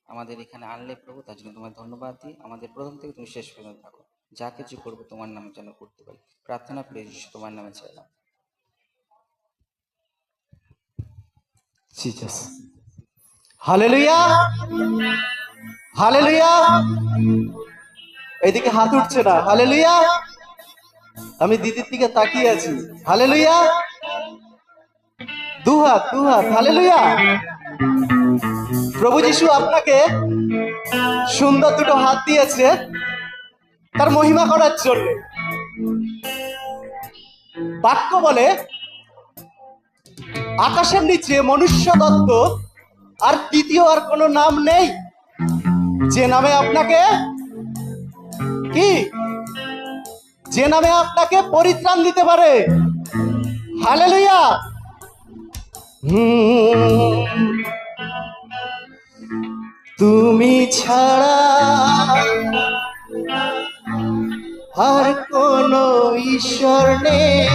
আমাদের এখানে আনলে প্রভু, তার জন্য তোমায় ধন্যবাদ দিই। আমাদের প্রথম থেকে তুমি শেষ পর্যন্ত থাকো, যা কিছু করবো তোমার নামে যেন করতে পারি। প্রার্থনা করে যিশু তোমার নামে চাইলাম। জিসাস। Hallelujah, hallelujah. এইদিকে হাত উঠছে না। হালেলুয়া। আমি দিদির দিকে তাকিয়ে আছি। হালেলুয়া। দু হাত, দু হাত। হালেলুয়া। প্রভু যিশু আপনাকে সুন্দর দুটো হাত দিয়েছে তার মহিমা করার জন্য। বাক্য বলে আকাশের নিচে মনুষ্য দত্ত আর তৃতীয় আর কোনো নাম নেই যে নামে আপনাকে কি, যে নামে আপনাকে পরিত্রাণ দিতে পারে। হালেলুয়া। তুমি ছাড়া আর কোনো ঈশ্বর নেই,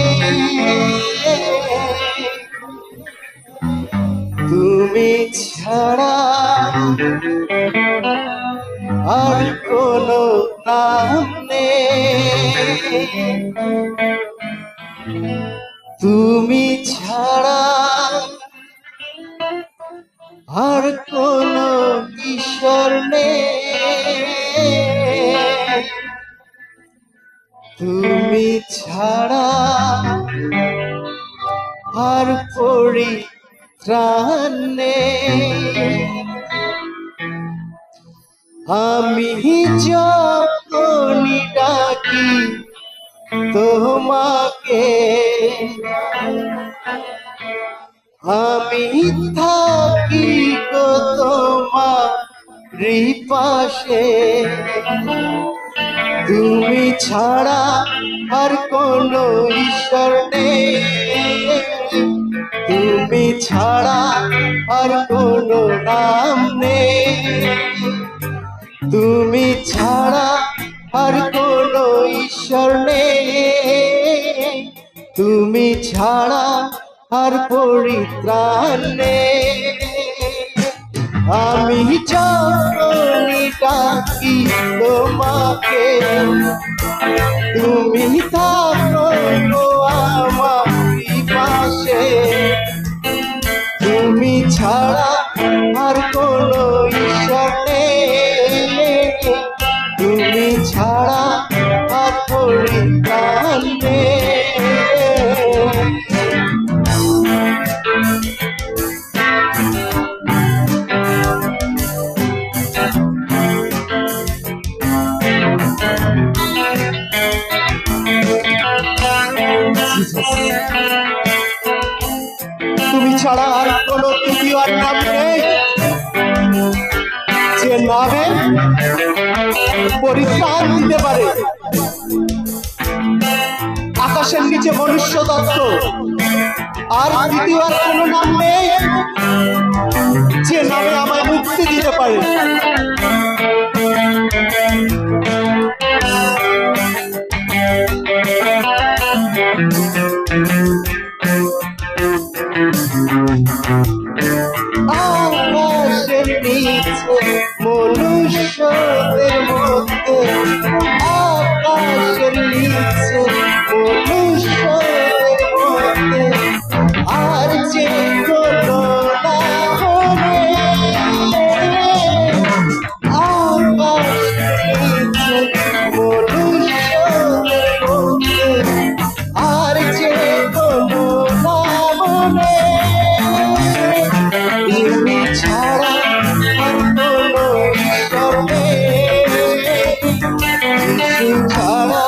তুমি ছাড়া আর কোনো নাম নেই, তুমি ছাড়া আর কোনো ঈশ্বর নেই, তুমি ছাড়া আর পরিত্রাণ নেই। আমি যখনই ডাকি তোমাকে, আমি থাকি গো তোমারই পাশে, তুমি ছাড়া আর কোনো ঈশ্বর নেই, তুমি ছাড়া আর কোনো নাম নেই, তুমি ছাড়া আর কোনো ঈশ্বর নেই, তুমি ছাড়া আর পরিত্রাণ নেই। আমি যখনই ডাকি তোমাকে, তুমি থাকো গো আমার পাশে, তুমি ছাড়া আর কোনো ঈশ্বর নেই, তুমি ছাড়া আর পরিত্রাণ নেই। তুমি ছাড়া আর কোনো তৃতীয় আর নাম নেই যে নামে পরিত্রাণ দিতে পারে। আকাশের নিচে মনুষ্য দত্ত আর দ্বিতীয় আর কোনো নাম নেই যে নামে আমায় মুক্তি দিতে পারে। আকাশের নিচে মনুষ্যদের মধ্যে, আকাশের নিচে মনুষ্যদের মধ্যে আর যে কোনো নাম নেই, আকাশের নিচে মনুষ্যদের মধ্যে আর যে কোনো নাম নেই, তুমি ছাড়া আর কোনো ঈশ্বর নেই, তুমি ছাড়া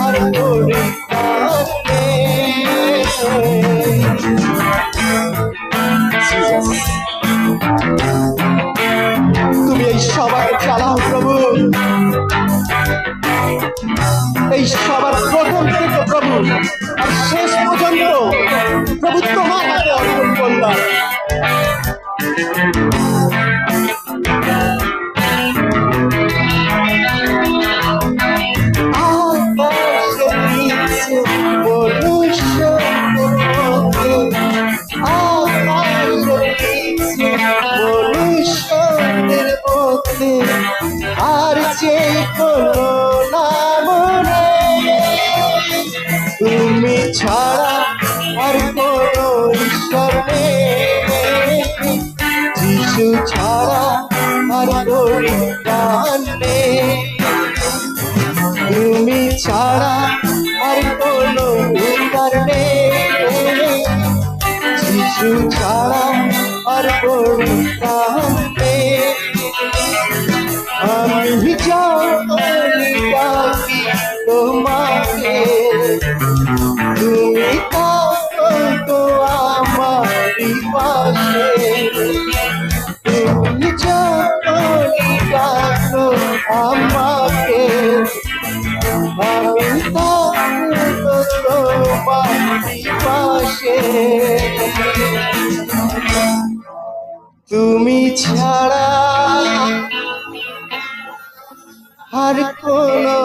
আর পরিত্রাণ নেই। তুমি এই সবাইকে চালাও প্রভু, এই সবার প্রথম থেকে প্রভু আর শেষ পর্যন্ত প্রভু তোমার হাতে অর্পণ করলাম। আকাশের নিচে মনুষ্যদের মধ্যে, আকাশের নিচে মনুষ্যদের কোনো নাম নেই, তুমি ছাড়া আর কোনো ঈশ্বর নেই, যিশু ছাড়া আর পরিত্রাণ নেই, তুমি ছাড়া আর কোনো উদ্ধার নেই, যিশু ছাড়া আর পরিত্রাণ নেই। আমি যখনই ডাকি তোমাকে, তুমি থাকো তো আমারই পাশে, তুমি যখনই ডাকো আমাকে, আমি থাকো তোমারই পাশে। তুমি ছাড়া আর কোনো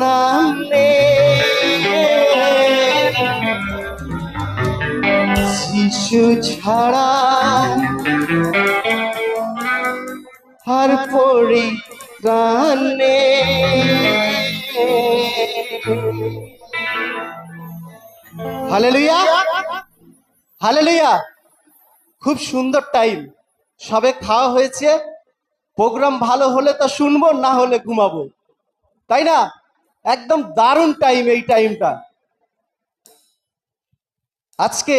নাম নেই, যিশু ছাড়া আর পরিত্রাণ নেই। Hallelujah, hallelujah. খুব সুন্দর টাইম, সবে খাওয়া হয়েছে, প্রোগ্রাম ভালো হলে তো শুনবো, না হলে ঘুমাবো, তাই না? একদম দারুণ টাইম এই টাইমটা। আজকে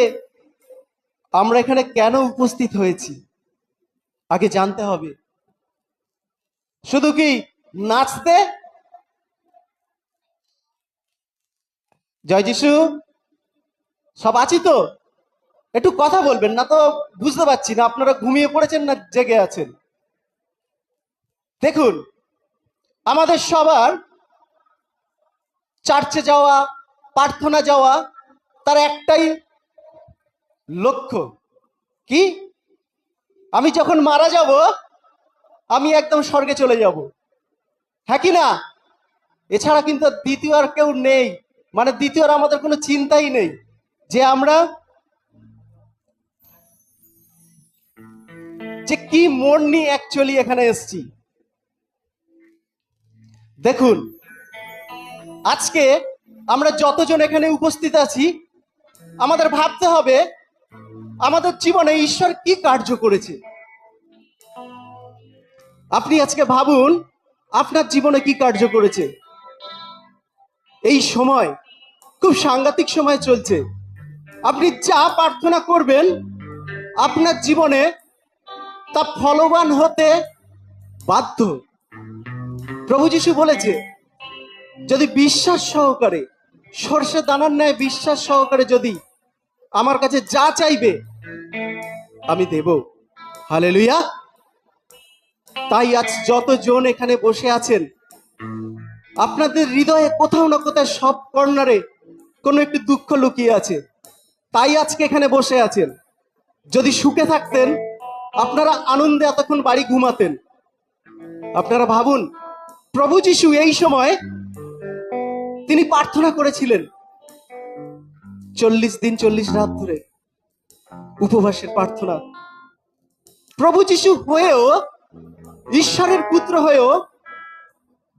আমরা এখানে কেন উপস্থিত হয়েছি আগে জানতে হবে। শুধু কি নাচতে? জয় যিশু, সব আছি তো? একটু কথা বলবেন, না তো বুঝতে পারছি না আপনারা ঘুমিয়ে পড়েছেন না জেগে আছেন। দেখুন, আমাদের সবার চার্চে যাওয়া, প্রার্থনা যাওয়া, তার একটাই লক্ষ্য কি? আমি যখন মারা যাব আমি একদম স্বর্গে চলে যাব, হ্যাঁ কি না? এছাড়া কিন্তু দ্বিতীয় আর কেউ নেই, মানে দ্বিতীয় আর আমাদের কোনো চিন্তাই নেই যে আমরা যে কি মন নিয়ে অ্যাকচুয়ালি এখানে এসেছি। দেখুন, আজকে আমরা যতজন এখানে উপস্থিত আছি, আমাদের ভাবতে হবে আমাদের জীবনে ঈশ্বর কি কার্য করেছে। আপনি আজকে ভাবুন আপনার জীবনে কি কার্য করেছে। এই সময় খুব সাংঘাতিক সময় চলছে, আপনি যা প্রার্থনা করবেন আপনার জীবনে তা ফলবান হতে বাধ্য। প্রভু যিশু বলেছে, যদি বিশ্বাস সহকারে, সর্ষে দানার ন্যায় বিশ্বাস সহকারে যদি আমার কাছে যা চাইবে আমি দেব। হালেলুয়া। তাই আজ যতজন এখানে বসে আছেন, আপনাদের হৃদয়ে কোথাও না কোথাও সব কর্নারে কোনো একটু দুঃখ লুকিয়ে আছে, তাই আজকে এখানে বসে আছেন। যদি সুখে থাকতেন আপনারা আনন্দে এতক্ষণ বাড়ি ঘুমাতেন। আপনারা ভাবুন, প্রভু যিশু এই সময় তিনি প্রার্থনা করেছিলেন 40 দিন 40 রাত ধরে উপবাসের প্রার্থনা। প্রভু যিশু হয়েও, ঈশ্বরের পুত্র হয়েও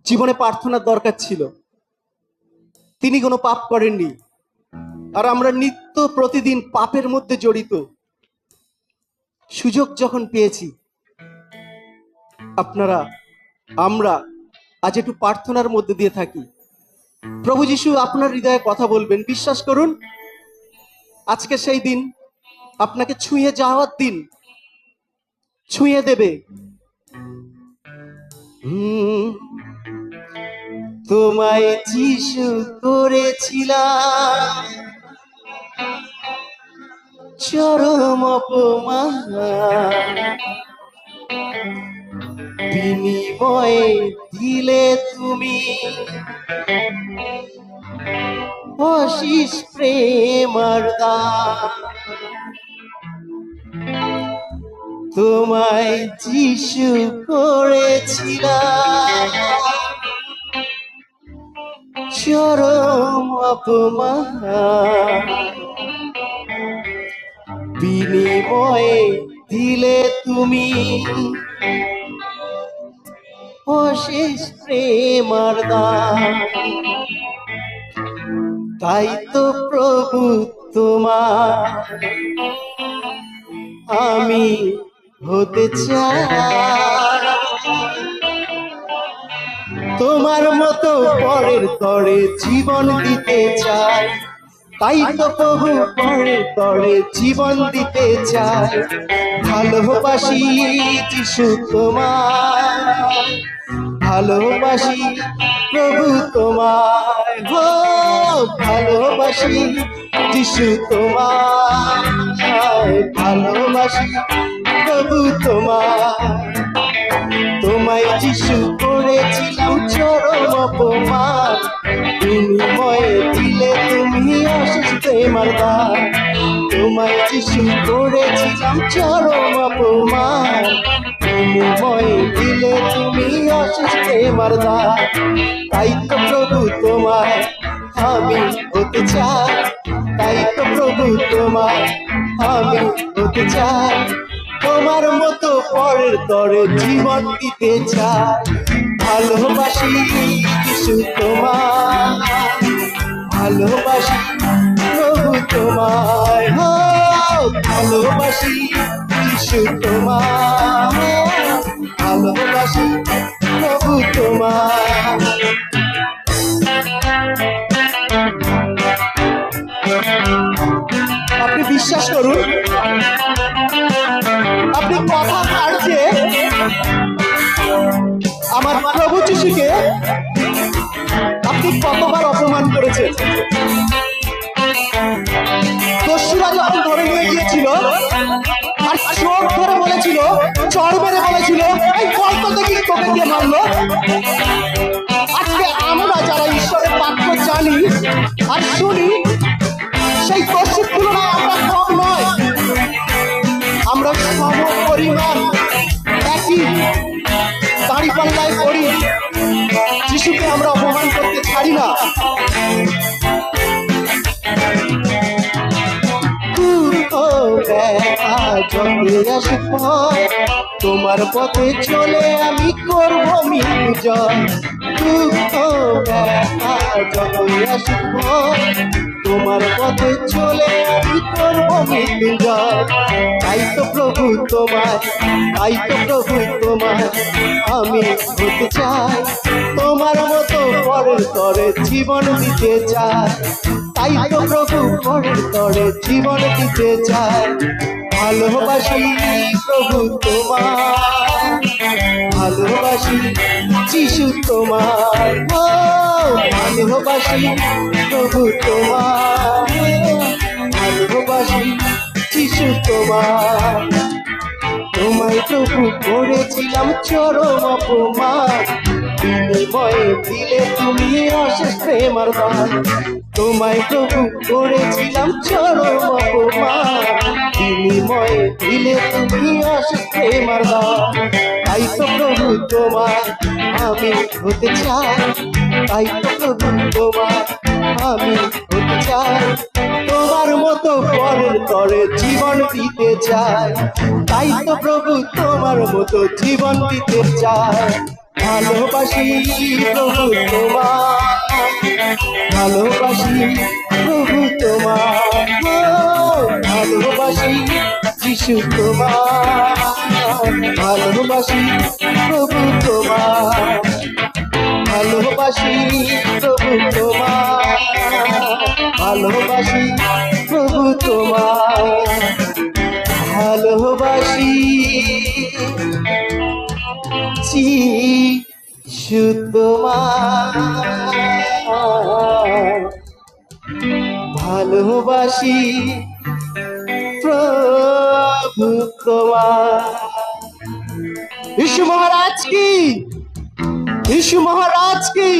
জীবনে প্রার্থনার দরকার ছিল। তিনি কোনো পাপ করেননি, আর আমরা নিত্য প্রতিদিন পাপের মধ্যে জড়িত। সুযোগ যখন পেয়েছি, আপনারা আমরা আজ একটু প্রার্থনার মধ্যে দিয়ে থাকি। প্রভু যিশু আপনার হৃদয়ে কথা বলবেন, বিশ্বাস করুন আজকে সেই দিন, আপনাকে ছুঁয়ে যাওয়ার দিন, ছুঁয়ে দেবে। তোমায় যিশু করেছিলাম চরম অপমান, বিনিময়ে দিলে তুমি অশেষ প্রেম আর দান। তোমায় যিশু করেছিলাম চরম অপমান, বিনিময়ে দিলে তুমি অশেষ প্রেম আর দান। তাই তো প্রভু তোমার আমি হতে চাই, তোমার মতো পরের তরে জীবন দিতে চাই। তাই তো প্রভু পরের তরে জীবন দিতে চাই। ভালোবাসি যিশু তোমার, ভালোবাসি প্রভু তোমায়, হো ভালোবাসি যিশু তোমায়, ভালোবাসি প্রভু তোমায়। তোমায় যিশু করেছিলাম চরম অপমান, বিনিময়ে দিলে তুমি অশেষ প্রেমার দান। তোমায় যিশু করেছিলাম চরম অপমান, বিনিময়ে দিলে তুমি অশেষ প্রেমার দান। তাই তো প্রভু তোমায় আমি হতে চাই, তাই তো প্রভু তোমায় আমি হতে চাই। তোমার মতো পরের তরে জীবন দিতে চাই। ভালোবাসি যিশু তোমার, ভালোবাসি প্রভু তোমায়, হো ভালোবাসি যিশু তোমার, ভালোবাসি প্রভু তোমার। আপনি বিশ্বাস করুন, আপনি কথা কাটছে আমার প্রভু যিশুকে আপনি কতবার অপমান করেছেন। দস্যুরা যখন ধরে নিয়ে গিয়েছিল আর চোখ ধরে বলেছিল, চড় মেরে বলেছিল, এই গল্প দেখি তোকে কে মারলো। আজকে আমরা যারা ঈশ্বরের বাক্য জানি আর শুনি, সেই দস্যুর তুলনায় আমরা কম নয়। আমরা সম পরিমাণ একই দাঁড়িপাল্লায় পড়ি, যিশুকে আমরা অপমান করতে ছাড়ি না। তোমার পথে চলে আমি করব মৃত্যু জয়, দুঃখ ব্যথা যতই আসুক তোমার পথে চলে আমি করব মৃত্যু জয়। তাই তো প্রভু তোমায়, তাই তো প্রভু তোমায় আমি হতে চাই। তোমার মতো পরের তরে জীবন দিতে চাই। তাই তো প্রভু পরের তরে জীবন দিতে চাই। ভালোবাসি প্রভু তোমার, ভালোবাসি যিশু তোমার, ও ভালোবাসি প্রভু তোমার, ভালোবাসি যিশু তোমার। তোমায় প্রভু করেছিলাম চরম অপমান, বিনিময়ে দিলে তুমি অশেষ প্রেমার দান। তোমায় প্রভু করেছিলাম চরম অপমান, বিনিময়ে দিলে তুমি অশেষ প্রেমার দান। তাই তো প্রভু তোমায় আমি হতে চাই, তাই তো প্রভু তোমায় আমি হতে চাই। তোমার মতো পরের তরে জীবন দিতে চাই। তাই তো প্রভু তোমার মতো জীবন দিতে চাই। ভালোবাসি প্রভু তোমার, ভালোবাসি প্রভু তোমার, ও ভালোবাসি যিশু তোমার, ভালোবাসি প্রভু তোমার, ভালোবাসি প্রভু তোমার, ভালোবাসি প্রভু তোমার, ভালোবাসি যিশু তোমার, ভালোবাসি প্রভু তোমার। यीशु महाराज की, यीशु महाराज की।